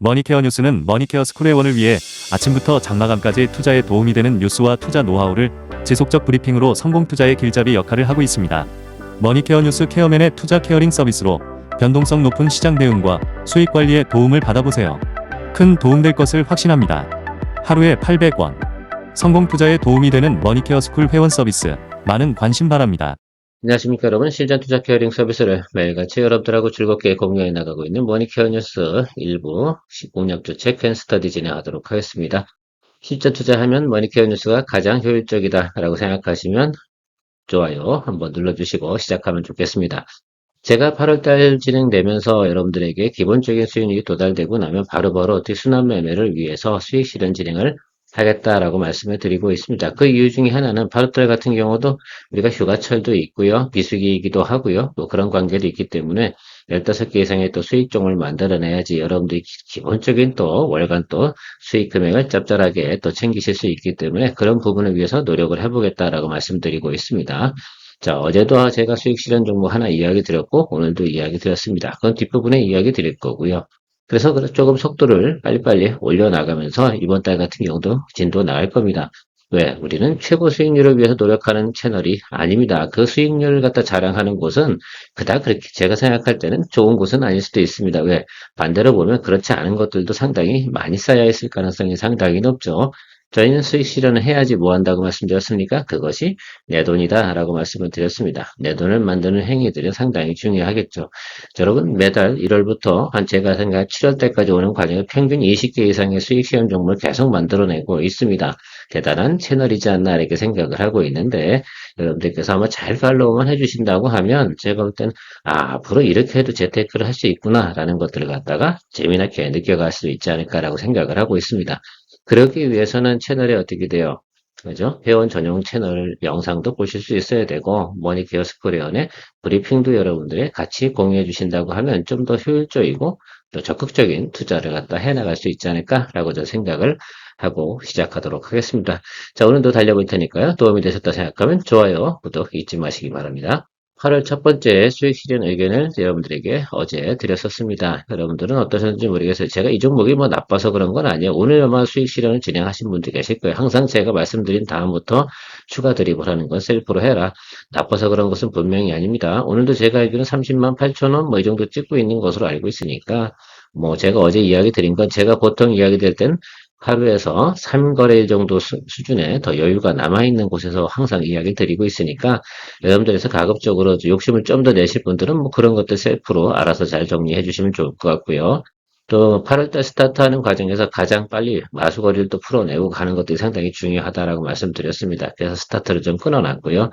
머니케어 뉴스는 머니케어 스쿨회원을 위해 아침부터 장마감까지 투자에 도움이 되는 뉴스와 투자 노하우를 지속적 브리핑으로 성공 투자의 길잡이 역할을 하고 있습니다. 머니케어 뉴스 케어맨의 투자 케어링 서비스로 변동성 높은 시장 대응과 수익 관리에 도움을 받아보세요. 큰 도움될 것을 확신합니다. 하루에 800원. 성공 투자에 도움이 되는 머니케어 스쿨 회원 서비스. 많은 관심 바랍니다. 안녕하십니까 여러분. 실전 투자 케어링 서비스를 매일같이 여러분들하고 즐겁게 공유해 나가고 있는 머니케어 뉴스 일부 공략주 체크앤 스터디 진행하도록 하겠습니다. 실전 투자하면 머니케어 뉴스가 가장 효율적이다 라고 생각하시면 좋아요 한번 눌러주시고 시작하면 좋겠습니다. 제가 8월달 진행되면서 여러분들에게 기본적인 수익률이 도달되고 나면 바로바로 어떻게 순환 매매를 위해서 수익 실현 진행을 하겠다라고 말씀을 드리고 있습니다. 그 이유 중에 하나는 8월달 같은 경우도 우리가 휴가철도 있고요. 비수기이기도 하고요. 또 그런 관계도 있기 때문에 15개 이상의 또 수익종을 만들어내야지 여러분들이 기본적인 또 월간 또 수익 금액을 짭짤하게 또 챙기실 수 있기 때문에 그런 부분을 위해서 노력을 해보겠다라고 말씀드리고 있습니다. 자, 어제도 제가 수익 실현 종목 하나 이야기 드렸고, 오늘도 이야기 드렸습니다. 그건 뒷부분에 이야기 드릴 거고요. 그래서 조금 속도를 빨리빨리 올려나가면서 이번 달 같은 경우도 진도 나갈 겁니다. 왜? 우리는 최고 수익률을 위해서 노력하는 채널이 아닙니다. 그 수익률을 갖다 자랑하는 곳은 그닥 그렇게 제가 생각할 때는 좋은 곳은 아닐 수도 있습니다. 왜? 반대로 보면 그렇지 않은 것들도 상당히 많이 쌓여 있을 가능성이 상당히 높죠. 저희는 수익 실현을 해야지 뭐 한다고 말씀드렸습니까? 그것이 내 돈이다 라고 말씀을 드렸습니다. 내 돈을 만드는 행위들이 상당히 중요하겠죠. 자, 여러분 매달 1월부터 한 제가 생각 7월 때까지 오는 과정에 평균 20개 이상의 수익 실현 종목을 계속 만들어내고 있습니다. 대단한 채널이지 않나 이렇게 생각을 하고 있는데 여러분들께서 아마 잘 팔로우만 해주신다고 하면 제가 볼 때는 앞으로 이렇게 해도 재테크를 할 수 있구나 라는 것들을 갖다가 재미나게 느껴갈 수 있지 않을까라고 생각을 하고 있습니다. 그러기 위해서는 채널이 어떻게 돼요? 그죠? 회원 전용 채널 영상도 보실 수 있어야 되고, 머니케어 스크리언의 브리핑도 여러분들이 같이 공유해 주신다고 하면 좀 더 효율적이고, 또 적극적인 투자를 갖다 해 나갈 수 있지 않을까라고 저 생각을 하고 시작하도록 하겠습니다. 자, 오늘도 달려볼 테니까요. 도움이 되셨다 생각하면 좋아요, 구독 잊지 마시기 바랍니다. 8월 첫 번째 수익 실현 의견을 여러분들에게 어제 드렸었습니다. 여러분들은 어떠셨는지 모르겠어요. 제가 이 종목이 뭐 나빠서 그런 건 아니에요. 오늘 아마 수익 실현을 진행하신 분들 계실 거예요. 항상 제가 말씀드린 다음부터 추가 드립을 하는 건 셀프로 해라. 나빠서 그런 것은 분명히 아닙니다. 오늘도 제가 알기로는 30만 8천 원 뭐 이 정도 찍고 있는 것으로 알고 있으니까 뭐 제가 어제 이야기 드린 건 제가 보통 이야기 드릴 땐 하루에서 3거래일 정도 수준에 더 여유가 남아있는 곳에서 항상 이야기 드리고 있으니까 여러분들에서 가급적으로 욕심을 좀 더 내실 분들은 뭐 그런 것들 셀프로 알아서 잘 정리해 주시면 좋을 것 같고요. 또 8월달 스타트하는 과정에서 가장 빨리 마수거리를 또 풀어내고 가는 것들이 상당히 중요하다라고 말씀드렸습니다. 그래서 스타트를 좀 끊어놨고요.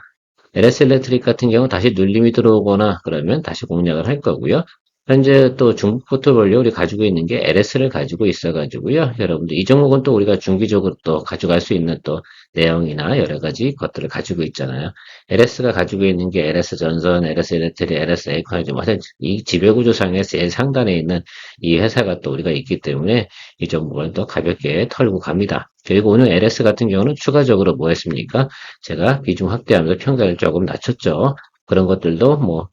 LS 일렉트릭 같은 경우 다시 눌림이 들어오거나 그러면 다시 공략을 할 거고요. 현재 또 중국 포트폴리오 우리 가지고 있는 게 LS를 가지고 있어가지고요. 여러분들 이 종목은 또 우리가 중기적으로 또 가져갈 수 있는 또 내용이나 여러 가지 것들을 가지고 있잖아요. LS가 가지고 있는 게 LS 전선, LS 일렉트릭, LS 에이컨이지 이 지배구조상의 제일 상단에 있는 이 회사가 또 우리가 있기 때문에 이 종목을 또 가볍게 털고 갑니다. 그리고 오늘 LS 같은 경우는 추가적으로 뭐 했습니까? 제가 비중 확대하면서 평가를 조금 낮췄죠. 그런 것들도 뭐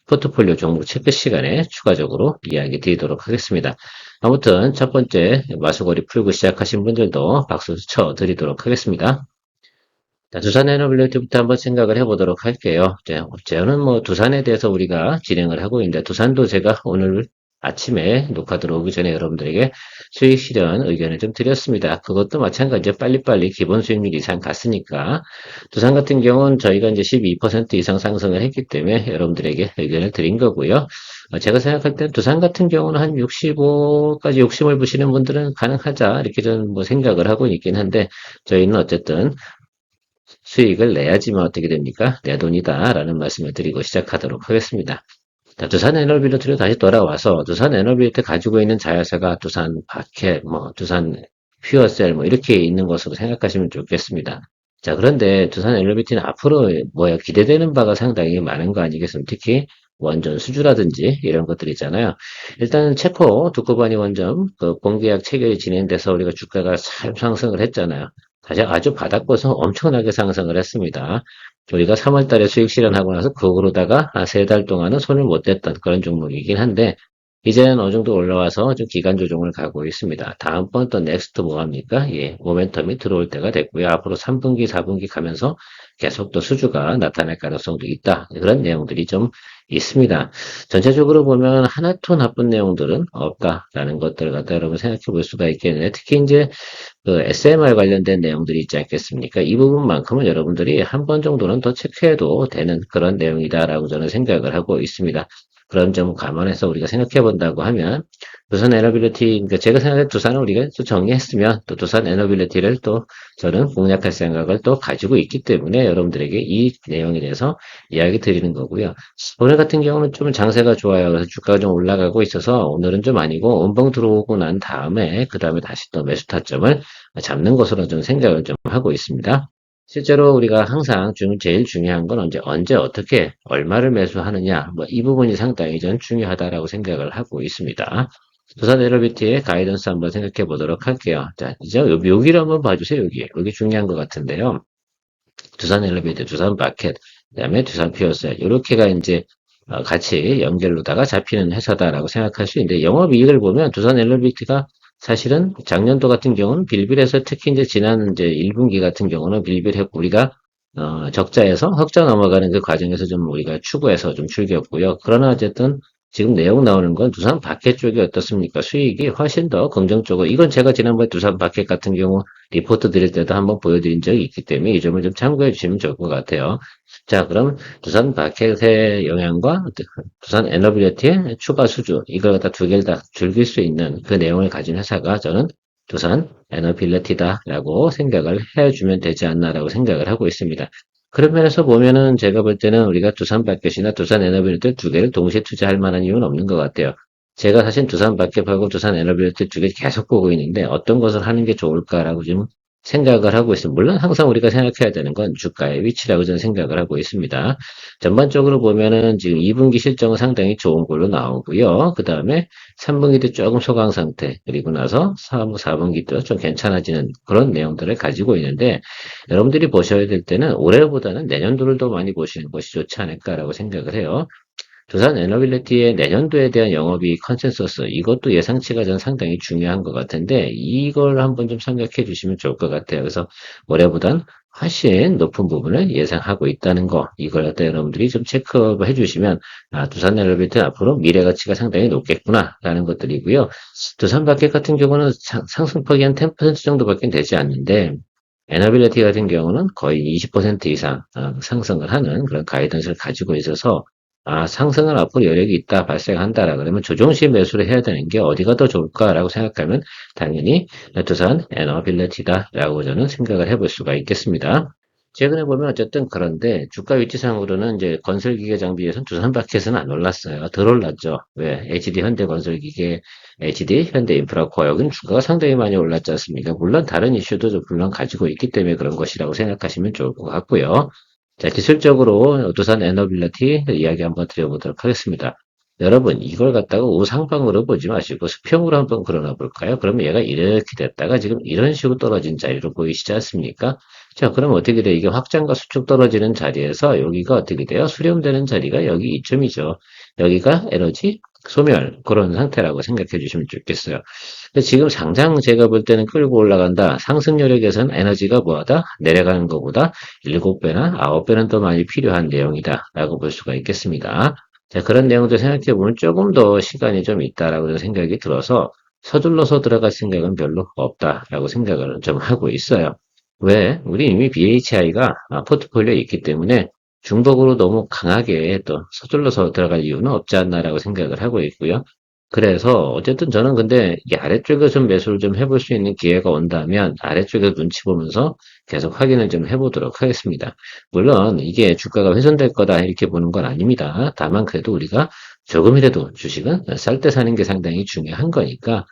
포트폴리오 종목 체크 시간에 추가적으로 이야기 드리도록 하겠습니다. 아무튼 첫 번째 마수거리 풀고 시작하신 분들도 박수 쳐 드리도록 하겠습니다. 자, 두산 에너빌리티부터 한번 생각을 해보도록 할게요. 저는 뭐 두산에 대해서 우리가 진행을 하고 있는데 두산도 제가 오늘 아침에 녹화 들어오기 전에 여러분들에게 수익 실현 의견을 좀 드렸습니다. 그것도 마찬가지로 빨리빨리 기본 수익률 이상 갔으니까 두산 같은 경우는 저희가 이제 12% 이상 상승을 했기 때문에 여러분들에게 의견을 드린 거고요. 제가 생각할 때 두산 같은 경우는 한 65까지 욕심을 부시는 분들은 가능하자 이렇게 저는 뭐 생각을 하고 있긴 한데 저희는 어쨌든 수익을 내야지만 어떻게 됩니까? 내 돈이다 라는 말씀을 드리고 시작하도록 하겠습니다. 자, 두산 에너빌리티로 다시 돌아와서 두산 에너빌리티 가지고 있는 자회사가 두산 바켓, 뭐 두산 퓨어셀 뭐 이렇게 있는 것으로 생각하시면 좋겠습니다. 자, 그런데 두산 에너빌리티는 앞으로 뭐야 기대되는 바가 상당히 많은 거 아니겠습니까? 특히 원전 수주라든지 이런 것들 있잖아요. 일단 체코 두코바니 원전 그 공계약 체결이 진행돼서 우리가 주가가 잘 상승을 했잖아요. 사실 아주 바닥고서 엄청나게 상승을 했습니다. 우리가 3월 달에 수익 실현하고 나서 그거로다가 3달 동안은 손을 못 댔던 그런 종목이긴 한데 이제는 어느 정도 올라와서 좀 기간 조정을 가고 있습니다. 다음번 또 넥스트 뭐 합니까? 예, 모멘텀이 들어올 때가 됐고요. 앞으로 3분기, 4분기 가면서 계속 또 수주가 나타날 가능성도 있다. 그런 내용들이 좀 있습니다. 전체적으로 보면 하나도 나쁜 내용들은 없다라는 것들을 갖다 여러분 생각해 볼 수가 있겠네요. 특히 이제 그 SMR 관련된 내용들이 있지 않겠습니까? 이 부분만큼은 여러분들이 한 번 정도는 더 체크해도 되는 그런 내용이다라고 저는 생각을 하고 있습니다. 그런 점 감안해서 우리가 생각해 본다고 하면 두산 에너빌리티, 그러니까 제가 생각해 두산을 우리가 또 정리했으면 또 두산 에너빌리티를 또 저는 공략할 생각을 또 가지고 있기 때문에 여러분들에게 이 내용에 대해서 이야기 드리는 거고요. 오늘 같은 경우는 좀 장세가 좋아요. 그래서 주가가 좀 올라가고 있어서 오늘은 좀 아니고 원봉 들어오고 난 다음에 그 다음에 다시 또 매수 타점을 잡는 것으로 좀 생각을 좀 하고 있습니다. 실제로 우리가 항상 제일 중요한 건 언제 어떻게 얼마를 매수하느냐 뭐 이 부분이 상당히 전 중요하다라고 생각을 하고 있습니다. 두산 에너비티의 가이던스 한번 생각해 보도록 할게요. 자, 이제 여기를 한번 봐주세요. 여기 중요한 것 같은데요. 두산 엘리베이터, 두산 마켓, 그다음에 두산 피어셀 이렇게가 이제 같이 연결로다가 잡히는 회사다라고 생각할 수 있는데 영업이익을 보면 두산 엘리베이터가 사실은 작년도 같은 경우는 빌빌해서 특히 이제 지난 이제 1분기 같은 경우는 빌빌했고 우리가 적자에서 흑자 넘어가는 그 과정에서 좀 우리가 추구해서 좀 즐겼고요. 그러나 어쨌든 지금 내용 나오는 건 두산 바켓 쪽이 어떻습니까? 수익이 훨씬 더 긍정적으로 이건 제가 지난번에 두산 바켓 같은 경우 리포트 드릴 때도 한번 보여드린 적이 있기 때문에 이 점을 좀 참고해 주시면 좋을 것 같아요. 자, 그럼 두산 마켓의 영향과 두산 에너빌리티의 추가 수주, 이걸 갖다 두 개를 다 즐길 수 있는 그 내용을 가진 회사가 저는 두산 에너빌리티다라고 생각을 해주면 되지 않나라고 생각을 하고 있습니다. 그런 면에서 보면은 제가 볼 때는 우리가 두산 마켓이나 두산 에너빌리티 두 개를 동시에 투자할 만한 이유는 없는 것 같아요. 제가 사실 두산 마켓하고 두산 에너빌리티 두 개 계속 보고 있는데 어떤 것을 하는 게 좋을까라고 지금 생각을 하고 있습니다. 물론 항상 우리가 생각해야 되는 건 주가의 위치라고 저는 생각을 하고 있습니다. 전반적으로 보면은 지금 2분기 실적은 상당히 좋은 걸로 나오고요. 그 다음에 3분기도 조금 소강 상태, 그리고 나서 4분기도 좀 괜찮아지는 그런 내용들을 가지고 있는데 여러분들이 보셔야 될 때는 올해보다는 내년도를 더 많이 보시는 것이 좋지 않을까라고 생각을 해요. 두산 에너빌리티의 내년도에 대한 영업이익 컨센서스 이것도 예상치가 전 상당히 중요한 것 같은데 이걸 한번 좀 생각해 주시면 좋을 것 같아요. 그래서 올해보단 훨씬 높은 부분을 예상하고 있다는 거 이걸 갖다 여러분들이 좀 체크해 주시면 두산 에너빌리티는 앞으로 미래 가치가 상당히 높겠구나 라는 것들이고요. 두산 마켓 같은 경우는 상승폭이 한 10% 정도밖에 되지 않는데 에너빌리티 같은 경우는 거의 20% 이상 상승을 하는 그런 가이던스를 가지고 있어서 상승은 앞으로 여력이 있다, 발생한다라 그러면 조정시 매수를 해야 되는 게 어디가 더 좋을까라고 생각하면 당연히 두산 에너빌리티다라고 저는 생각을 해볼 수가 있겠습니다. 최근에 보면 어쨌든 그런데 주가 위치상으로는 이제 건설기계 장비에서는 두산 마켓은 안 올랐어요. 덜 올랐죠. 왜? HD 현대건설기계, HD 현대인프라코어 여기는 주가가 상당히 많이 올랐지 않습니까? 물론 다른 이슈도 좀 물론 가지고 있기 때문에 그런 것이라고 생각하시면 좋을 것 같고요. 자, 기술적으로 두산 에너빌리티 이야기 한번 드려보도록 하겠습니다. 여러분, 이걸 갖다가 우상방으로 보지 마시고 수평으로 한번 그려놔 볼까요? 그러면 얘가 이렇게 됐다가 지금 이런 식으로 떨어진 자리로 보이시지 않습니까? 자, 그럼 어떻게 돼요? 이게 확장과 수축 떨어지는 자리에서 여기가 어떻게 돼요? 수렴되는 자리가 여기 이쯤이죠. 여기가 에너지 소멸 그런 상태라고 생각해 주시면 좋겠어요. 근데 지금 당장 제가 볼 때는 끌고 올라간다. 상승 여력에서는 에너지가 뭐하다? 내려가는 것보다 7배나 9배는 더 많이 필요한 내용이다. 라고 볼 수가 있겠습니다. 자, 그런 내용들 생각해 보면 조금 더 시간이 좀 있다라고 생각이 들어서 서둘러서 들어갈 생각은 별로 없다라고 생각을 좀 하고 있어요. 왜? 우리 이미 BHI가 포트폴리오에 있기 때문에 중복으로 너무 강하게 또 서둘러서 들어갈 이유는 없지 않나라고 생각을 하고 있고요. 그래서 어쨌든 저는 근데 이 아래쪽에 좀 매수를 좀 해볼 수 있는 기회가 온다면 아래쪽에 눈치 보면서 계속 확인을 좀 해보도록 하겠습니다. 물론 이게 주가가 훼손될 거다 이렇게 보는 건 아닙니다. 다만 그래도 우리가 조금이라도 주식은 쌀 때 사는 게 상당히 중요한 거니까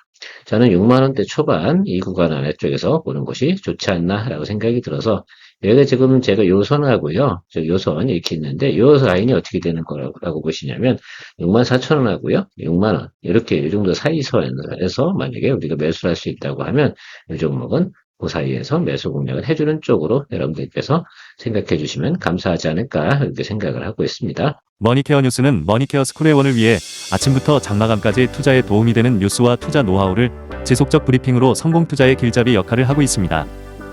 저는 6만 원대 초반 이 구간 아래쪽에서 보는 것이 좋지 않나라고 생각이 들어서 여기가 지금 제가 요선하고요. 저 요선 이렇게 있는데 요 라인이 어떻게 되는 거라고 보시냐면 6만 4천 원하고요. 6만 원 이렇게 이 정도 사이선에서 만약에 우리가 매수를 할 수 있다고 하면 이 종목은 그 사이에서 매수 공략을 해주는 쪽으로 여러분들께서 생각해 주시면 감사하지 않을까 이렇게 생각을 하고 있습니다. 머니케어 뉴스는 머니케어 스쿨회원을 위해 아침부터 장마감까지 투자에 도움이 되는 뉴스와 투자 노하우를 지속적 브리핑으로 성공 투자의 길잡이 역할을 하고 있습니다.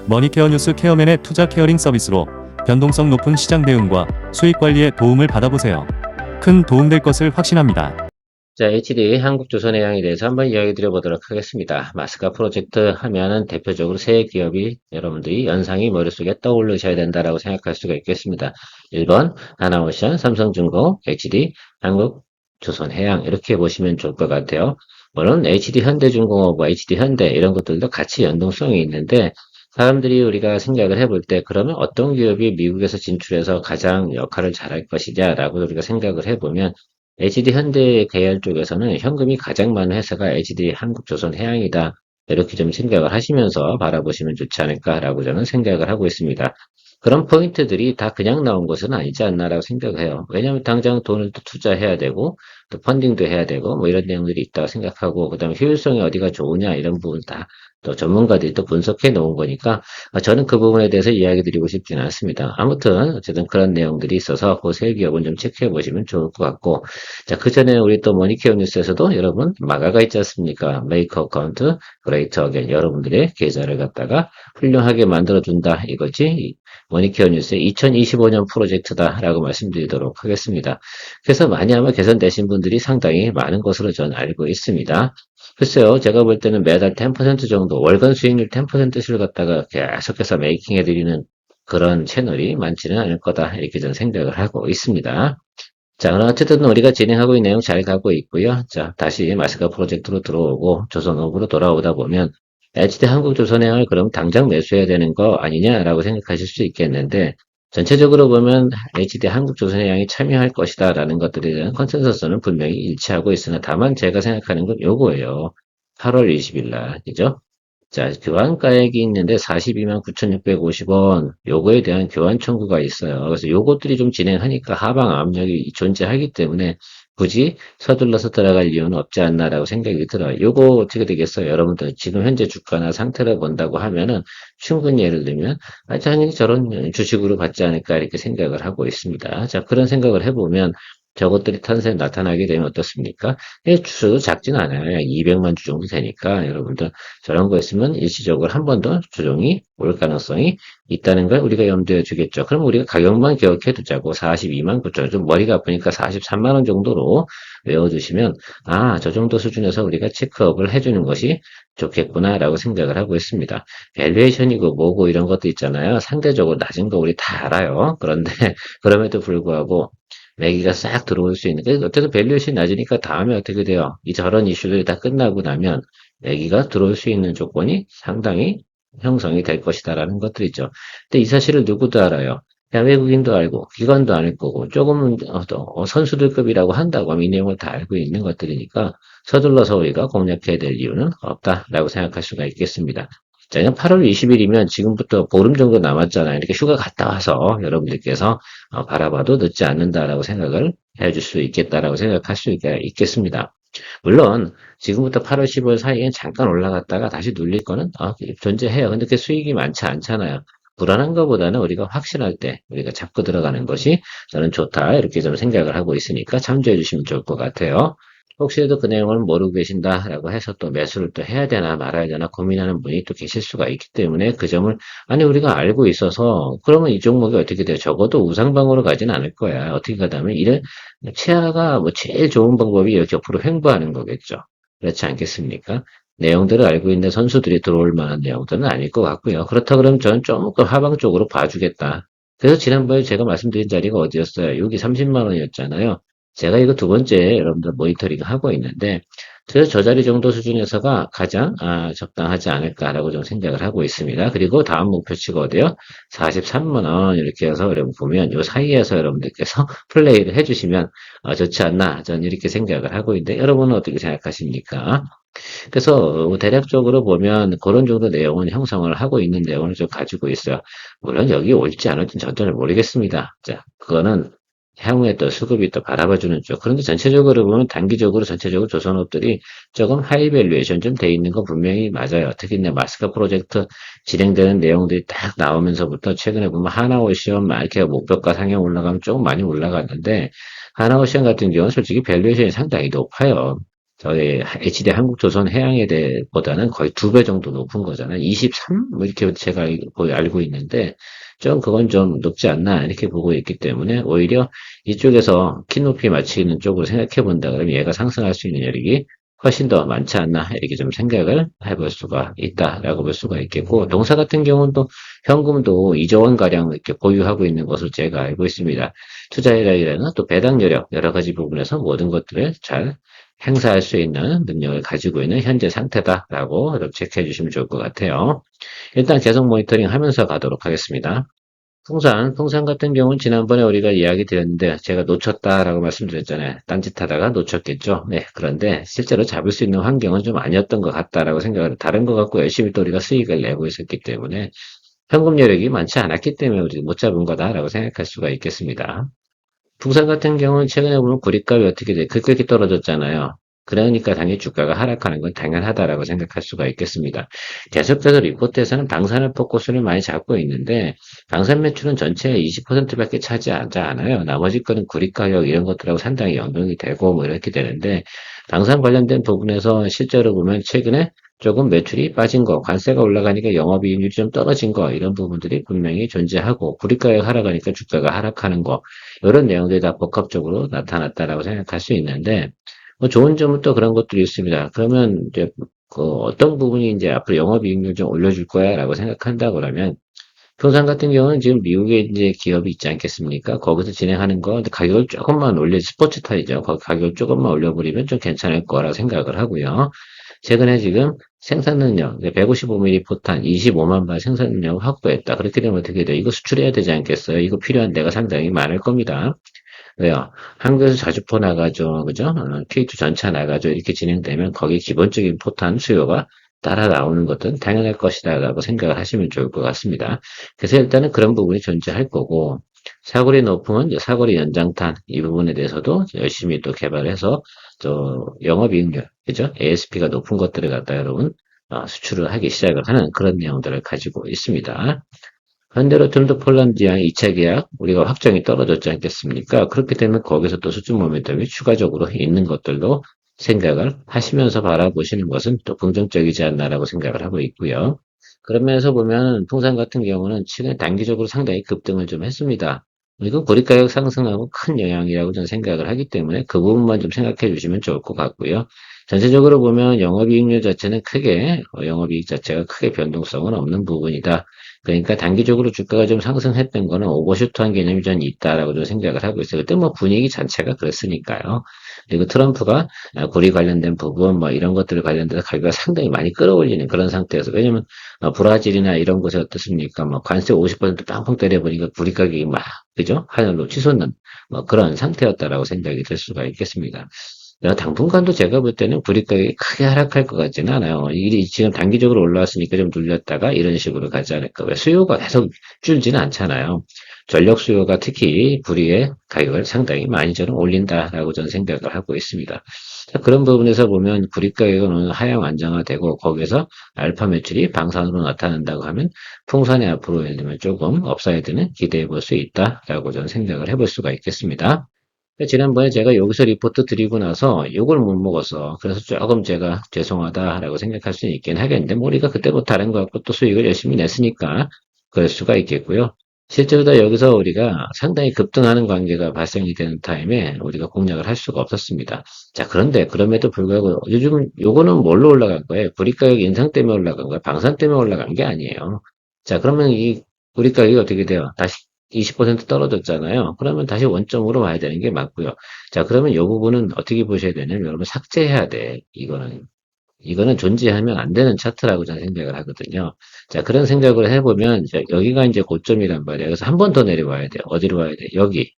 머니케어 뉴스 케어맨의 투자 케어링 서비스로 변동성 높은 시장 대응과 수익 관리에 도움을 받아보세요. 큰 도움될 것을 확신합니다. 자, HD 한국조선해양에 대해서 한번 이야기 드려보도록 하겠습니다. 마스카 프로젝트 하면은 대표적으로 세 기업이 여러분들이 연상이 머릿속에 떠오르셔야 된다라고 생각할 수가 있겠습니다. 1번 하나오션, 삼성중공, HD 한국조선해양 이렇게 보시면 좋을 것 같아요. 물론 HD 현대중공업, HD 현대 이런 것들도 같이 연동성이 있는데 사람들이 우리가 생각을 해볼 때 그러면 어떤 기업이 미국에서 진출해서 가장 역할을 잘할 것이냐라고 우리가 생각을 해보면 HD 현대 계열 쪽에서는 현금이 가장 많은 회사가 HD 한국조선해양이다. 이렇게 좀 생각을 하시면서 바라보시면 좋지 않을까라고 저는 생각을 하고 있습니다. 그런 포인트들이 다 그냥 나온 것은 아니지 않나라고 생각을 해요. 왜냐하면 당장 돈을 또 투자해야 되고 또 펀딩도 해야 되고 뭐 이런 내용들이 있다고 생각하고 그다음에 효율성이 어디가 좋으냐 이런 부분 다 또 전문가들이 또 분석해 놓은 거니까 저는 그 부분에 대해서 이야기 드리고 싶지는 않습니다. 아무튼 어쨌든 그런 내용들이 있어서 그 세 기업은 좀 체크해 보시면 좋을 것 같고 자, 그 전에 우리 또 머니케어 뉴스에서도 여러분 마가가 있지 않습니까? 메이크 어카운트 그레이터 어겐 여러분들의 계좌를 갖다가 훌륭하게 만들어준다 이거지 머니케어 뉴스의 2025년 프로젝트다라고 말씀드리도록 하겠습니다. 그래서 많이 아마 개선되신 분들이 상당히 많은 것으로 저는 알고 있습니다. 글쎄요, 제가 볼 때는 매달 10% 정도, 월간 수익률 10%를 갖다가 계속해서 메이킹해드리는 그런 채널이 많지는 않을 거다, 이렇게 저는 생각을 하고 있습니다. 자, 그럼 어쨌든 우리가 진행하고 있는 내용 잘 가고 있고요. 자, 다시 마스카 프로젝트로 들어오고 조선업으로 돌아오다 보면 HD 한국조선해양을 그럼 당장 매수해야 되는 거 아니냐라고 생각하실 수 있겠는데 전체적으로 보면 HD 한국조선해양이 참여할 것이다라는 것들에 대한 컨센서스는 분명히 일치하고 있으나 다만 제가 생각하는 건 요거예요. 8월 20일 날, 그죠? 자, 교환가액이 있는데 42만 9,650원, 요거에 대한 교환 청구가 있어요. 그래서 요것들이 좀 진행하니까 하방 압력이 존재하기 때문에 굳이 서둘러서 들어갈 이유는 없지 않나라고 생각이 들어요. 요거 어떻게 되겠어요? 여러분들 지금 현재 주가나 상태를 본다고 하면은 충분히 예를 들면 당연히 저런 주식으로 받지 않을까 이렇게 생각을 하고 있습니다. 자, 그런 생각을 해보면 저것들이 탄생에 나타나게 되면 어떻습니까? 주수도 작진 않아요. 약 200만 주 정도 되니까 여러분들 저런 거 있으면 일시적으로 한 번 더 조정이 올 가능성이 있다는 걸 우리가 염두에 두겠죠. 그럼 우리가 가격만 기억해 두자고 42만 9천 좀 머리가 아프니까 43만 원 정도로 외워두시면 저 정도 수준에서 우리가 체크업을 해주는 것이 좋겠구나라고 생각을 하고 있습니다. 밸류에이션이고 뭐고 이런 것도 있잖아요. 상대적으로 낮은 거 우리 다 알아요. 그런데 그럼에도 불구하고 매기가 싹 들어올 수 있는 어쨌든 밸류에이션이 낮으니까 다음에 어떻게 돼요? 이 저런 이슈들이 다 끝나고 나면 매기가 들어올 수 있는 조건이 상당히 형성이 될 것이다라는 것들이죠. 근데 이 사실을 누구도 알아요. 그냥 외국인도 알고 기관도 알 거고 조금은 선수들급이라고 한다고 하면 이 내용을 다 알고 있는 것들이니까 서둘러서 우리가 공략해야 될 이유는 없다라고 생각할 수가 있겠습니다. 자, 그냥 8월 20일이면 지금부터 보름 정도 남았잖아요. 이렇게 휴가 갔다 와서 여러분들께서 바라봐도 늦지 않는다라고 생각을 해줄 수 있겠다라고 생각할 수 있겠습니다. 물론 지금부터 8월 10월 사이에 잠깐 올라갔다가 다시 눌릴 거는 존재해요. 근데 그 수익이 많지 않잖아요. 불안한 것보다는 우리가 확신할 때 우리가 잡고 들어가는 것이 저는 좋다 이렇게 좀 생각을 하고 있으니까 참조해 주시면 좋을 것 같아요. 혹시라도 그 내용을 모르고 계신다라고 해서 또 매수를 또 해야 되나 말아야 되나 고민하는 분이 또 계실 수가 있기 때문에 그 점을 아니 우리가 알고 있어서 그러면 이 종목이 어떻게 돼요? 적어도 우상방으로 가진 않을 거야. 어떻게 가다면 이런 치아가 뭐 제일 좋은 방법이 이렇게 옆으로 횡보하는 거겠죠. 그렇지 않겠습니까? 내용들을 알고 있는 선수들이 들어올 만한 내용들은 아닐 것 같고요. 그렇다 그러면 저는 조금 하방 쪽으로 봐주겠다. 그래서 지난번에 제가 말씀드린 자리가 어디였어요? 여기 30만 원이었잖아요. 제가 이거 두 번째 여러분들 모니터링 하고 있는데 그래서 저 자리 정도 수준에서가 가장 적당하지 않을까라고 좀 생각을 하고 있습니다. 그리고 다음 목표치가 어디요? 43만 원 이렇게 해서 여러분 보면 이 사이에서 여러분들께서 플레이를 해주시면 좋지 않나 저는 이렇게 생각을 하고 있는데 여러분은 어떻게 생각하십니까? 그래서 대략적으로 보면 그런 정도 내용은 형성을 하고 있는 내용을 좀 가지고 있어요. 물론 여기 올지 안 올지는 저는 모르겠습니다. 자, 그거는 향후에 또 수급이 또 바라봐주는 쪽. 그런데 전체적으로 보면 단기적으로 전체적으로 조선업들이 조금 하이 밸류에이션 좀 돼 있는 거 분명히 맞아요. 특히 마스크 프로젝트 진행되는 내용들이 딱 나오면서부터 최근에 보면 하나오션 막 이렇게 목표가 상향 올라가면 조금 많이 올라갔는데 하나오션 같은 경우는 솔직히 밸류에이션이 상당히 높아요. 저희 HD 한국조선 해양에 대해보다는 거의 2배 정도 높은 거잖아요. 23? 뭐 이렇게 제가 거의 알고 있는데 좀 그건 좀 높지 않나 이렇게 보고 있기 때문에 오히려 이쪽에서 키높이 맞추는 쪽으로 생각해 본다 그러면 얘가 상승할 수 있는 여력이 훨씬 더 많지 않나 이렇게 좀 생각을 해볼 수가 있다라고 볼 수가 있겠고 동사 같은 경우는 또 현금도 2조 원 가량 이렇게 보유하고 있는 것을 제가 알고 있습니다. 투자이라는 또 배당 여력 여러 가지 부분에서 모든 것들을 잘 행사할 수 있는 능력을 가지고 있는 현재 상태다라고 체크해 주시면 좋을 것 같아요. 일단 계속 모니터링 하면서 가도록 하겠습니다. 풍산 같은 경우는 지난번에 우리가 이야기 드렸는데 제가 놓쳤다라고 말씀드렸잖아요. 딴짓하다가 놓쳤겠죠. 네, 그런데 실제로 잡을 수 있는 환경은 좀 아니었던 것 같다라고 생각을 다른 것 같고 열심히 또 우리가 수익을 내고 있었기 때문에 현금 여력이 많지 않았기 때문에 우리 못 잡은 거다라고 생각할 수가 있겠습니다. 부산 같은 경우는 최근에 보면 구리값이 어떻게 돼? 급격히 떨어졌잖아요. 그러니까 당연히 주가가 하락하는 건 당연하다라고 생각할 수가 있겠습니다. 계속해서 리포트에서는 방산을 포커스를 많이 잡고 있는데 방산 매출은 전체의 20%밖에 차지하지 않아요. 나머지 거는 구리 가격 이런 것들하고 상당히 연동이 되고 뭐 이렇게 되는데 방산 관련된 부분에서 실제로 보면 최근에 조금 매출이 빠진 거, 관세가 올라가니까 영업이익률이 좀 떨어진 거 이런 부분들이 분명히 존재하고 구리 가격 하락하니까 주가가 하락하는 거 이런 내용들이 다 복합적으로 나타났다라고 생각할 수 있는데, 뭐 좋은 점은 또 그런 것들이 있습니다. 그러면 이제 그 어떤 부분이 이제 앞으로 영업이익률 좀 올려줄 거야라고 생각한다 그러면, 평산 같은 경우는 지금 미국에 이제 기업이 있지 않겠습니까? 거기서 진행하는 거 가격을 조금만 스포츠 타이죠. 거기 가격을 조금만 올려버리면 좀 괜찮을 거라 생각을 하고요. 최근에 지금 생산 능력, 155mm 포탄 25만 발 생산 능력을 확보했다. 그렇게 되면 어떻게 돼? 이거 수출해야 되지 않겠어요? 이거 필요한 데가 상당히 많을 겁니다. 왜요? 한국에서 자주포 나가죠. 그죠? K2 전차 나가죠. 이렇게 진행되면 거기 기본적인 포탄 수요가 따라 나오는 것은 당연할 것이다 라고 생각을 하시면 좋을 것 같습니다. 그래서 일단은 그런 부분이 존재할 거고 사거리 높으면 이제 사거리 연장탄 이 부분에 대해서도 열심히 또 개발해서 또 영업이익률, 그죠? ASP가 높은 것들을 갖다 여러분 수출을 하기 시작을 하는 그런 내용들을 가지고 있습니다. 현대로템도 폴란드랑 2차 계약 우리가 확정이 떨어졌지 않겠습니까? 그렇게 되면 거기서 또 수준 모멘텀이 추가적으로 있는 것들도 생각을 하시면서 바라보시는 것은 또 긍정적이지 않나라고 생각을 하고 있고요. 그런 면에서 보면 풍산 같은 경우는 최근 단기적으로 상당히 급등을 좀 했습니다. 이건 고리가격 상승하고 큰 영향이라고 저는 생각을 하기 때문에 그 부분만 좀 생각해 주시면 좋을 것 같고요. 전체적으로 보면 영업이익률 자체는 영업이익 자체가 크게 변동성은 없는 부분이다. 그러니까 단기적으로 주가가 좀 상승했던 거는 오버슈트한 개념이 전 있다라고 좀 생각을 하고 있어요. 그때 뭐 분위기 자체가 그랬으니까요. 그리고 트럼프가 고리 관련된 부분 뭐 이런 것들 관련돼서 가격을 상당히 많이 끌어올리는 그런 상태여서 왜냐면 브라질이나 이런 곳에 어떻습니까? 뭐 관세 50% 빵빵 때려버리니까 고리 가격이 막 그죠? 하늘로 치솟는 뭐 그런 상태였다라고 생각이 들 수가 있겠습니다. 당분간도 제가 볼 때는 브릭 가격이 크게 하락할 것 같지는 않아요. 이 지금 단기적으로 올라왔으니까 좀 눌렸다가 이런 식으로 가지 않을까. 왜 수요가 계속 줄지는 않잖아요. 전력 수요가 특히 불이의 가격을 상당히 많이 저는 올린다라고 저는 생각을 하고 있습니다. 자, 그런 부분에서 보면 브릭 가격은 오늘 하향 안정화되고 거기에서 알파 매출이 방산으로 나타난다고 하면 풍산의 앞으로 예를 들면 조금 업사이드는 기대해 볼 수 있다라고 저는 생각을 해볼 수가 있겠습니다. 지난번에 제가 여기서 리포트 드리고 나서 욕을 못 먹어서 그래서 조금 제가 죄송하다라고 생각할 수 있긴 하겠는데 뭐 우리가 그때 뭐 다른 거 갖고 또 수익을 열심히 냈으니까 그럴 수가 있겠고요. 실제로 다 여기서 우리가 상당히 급등하는 관계가 발생이 되는 타임에 우리가 공략을 할 수가 없었습니다. 자, 그런데 그럼에도 불구하고 요즘 요거는 뭘로 올라간 거예요? 구리 가격 인상 때문에 올라간 거예요? 방산 때문에 올라간 게 아니에요. 자, 그러면 이 구리 가격이 어떻게 돼요? 다시 20% 떨어졌잖아요. 그러면 다시 원점으로 와야 되는 게 맞고요. 자, 그러면 이 부분은 어떻게 보셔야 되냐면 여러분 삭제해야 돼. 이거는 존재하면 안 되는 차트라고 저는 생각을 하거든요. 자, 그런 생각을 해보면 여기가 이제 고점이란 말이에요. 그래서 한 번 더 내려와야 돼요. 어디로 와야 돼? 여기.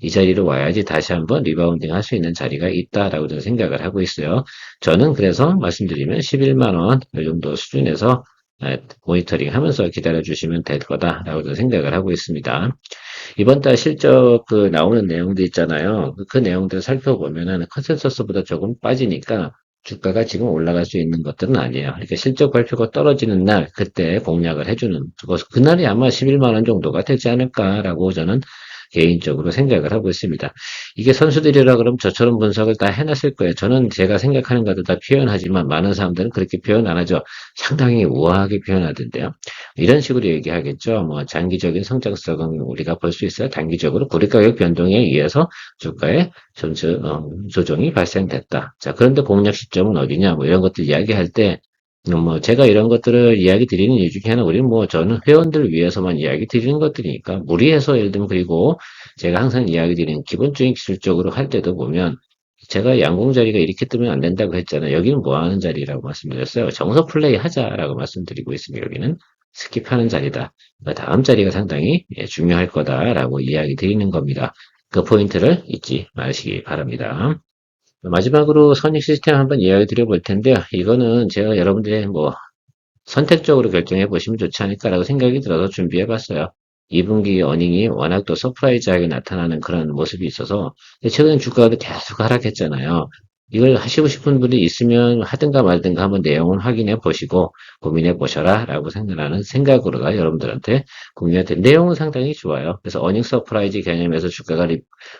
이 자리로 와야지 다시 한번 리바운딩 할 수 있는 자리가 있다라고 저는 생각을 하고 있어요. 저는 그래서 말씀드리면 11만 원, 이 정도 수준에서 모니터링 하면서 기다려주시면 될 거다라고 생각을 하고 있습니다. 이번 달 실적 나오는 내용도 있잖아요. 그 내용들 살펴보면은 컨센서스보다 조금 빠지니까 주가가 지금 올라갈 수 있는 것들은 아니에요. 그러니까 실적 발표가 떨어지는 날, 그때 공략을 해주는, 그날이 아마 11만 원 정도가 되지 않을까라고 저는 개인적으로 생각을 하고 있습니다. 이게 선수들이라 그러면 저처럼 분석을 다 해놨을 거예요. 저는 제가 생각하는 것도 다 표현하지만 많은 사람들은 그렇게 표현 안 하죠. 상당히 우아하게 표현하던데요. 이런 식으로 얘기하겠죠. 뭐 장기적인 성장성은 우리가 볼 수 있어요. 단기적으로 구리가격 변동에 의해서 주가의 조정이 발생됐다. 자, 그런데 공략 시점은 어디냐? 뭐 이런 것들 이야기할 때 뭐 제가 이런 것들을 이야기 드리는 이유 중에 하나, 우리는 뭐 저는 회원들을 위해서만 이야기 드리는 것들이니까 무리해서 예를 들면, 그리고 제가 항상 이야기 드리는 기본적인 기술적으로 할 때도 보면 제가 양궁 자리가 이렇게 뜨면 안 된다고 했잖아요. 여기는 뭐 하는 자리라고 말씀드렸어요. 정석 플레이 하자라고 말씀드리고 있습니다. 여기는 스킵하는 자리다. 그 다음 자리가 상당히 중요할 거다라고 이야기 드리는 겁니다. 그 포인트를 잊지 마시기 바랍니다. 마지막으로 선익 시스템 한번 이야기 드려볼 텐데요. 이거는 제가 여러분들의 뭐 선택적으로 결정해 보시면 좋지 않을까라고 생각이 들어서 준비해 봤어요. 2분기 어닝이 워낙 또 서프라이즈하게 나타나는 그런 모습이 있어서 최근에 주가가 계속 하락했잖아요. 이걸 하시고 싶은 분이 있으면 하든가 말든가 한번 내용을 확인해 보시고 고민해 보셔라 라고 생각하는 생각으로가 여러분들한테 공유할 내용은 상당히 좋아요. 그래서 어닝 서프라이즈 개념에서 주가가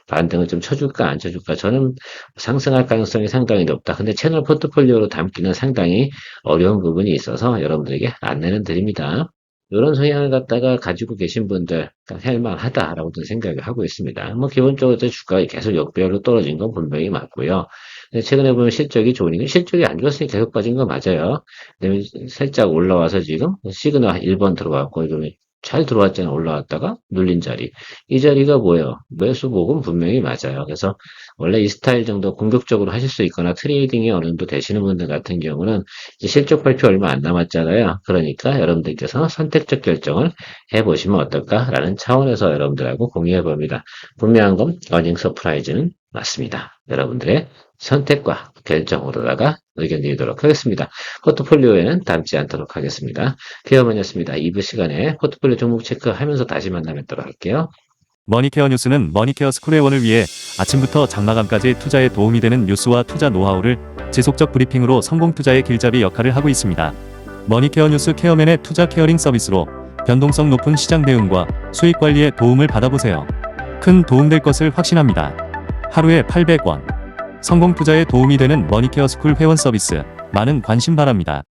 반등을 좀 쳐줄까 안 쳐줄까, 저는 상승할 가능성이 상당히 높다. 근데 채널 포트폴리오로 담기는 상당히 어려운 부분이 있어서 여러분들에게 안내는 드립니다. 이런 성향을 갖다가 가지고 계신 분들 할만하다라고 생각을 하고 있습니다. 뭐 기본적으로 주가가 계속 역배열로 떨어진 건 분명히 맞고요. 근데 최근에 보면 실적이 좋으니까, 실적이 안 좋았으니 계속 빠진 거 맞아요. 그다음에 살짝 올라와서 지금 시그널 1번 들어왔고, 이러면 잘 들어왔잖아요. 올라왔다가 눌린 자리. 이 자리가 뭐예요? 매수복은 분명히 맞아요. 그래서 원래 이 스타일 정도 공격적으로 하실 수 있거나 트레이딩이 어느 정도 되시는 분들 같은 경우는 이제 실적 발표 얼마 안 남았잖아요. 그러니까 여러분들께서 선택적 결정을 해보시면 어떨까라는 차원에서 여러분들하고 공유해 봅니다. 분명한 건 어닝 서프라이즈는 맞습니다. 여러분들의 선택과 결정으로다가 의견 드리도록 하겠습니다. 포트폴리오에는 담지 않도록 하겠습니다. 케어먼이었습니다. 2부 시간에 포트폴리오 종목 체크하면서 다시 만나뵙도록 할게요. 머니케어 뉴스는 머니케어 스쿨회원을 위해 아침부터 장마감까지 투자에 도움이 되는 뉴스와 투자 노하우를 지속적 브리핑으로 성공 투자의 길잡이 역할을 하고 있습니다. 머니케어 뉴스 케어맨의 투자 케어링 서비스로 변동성 높은 시장 대응과 수익 관리에 도움을 받아보세요. 큰 도움될 것을 확신합니다. 하루에 800원. 성공 투자에 도움이 되는 머니케어 스쿨 회원 서비스, 많은 관심 바랍니다.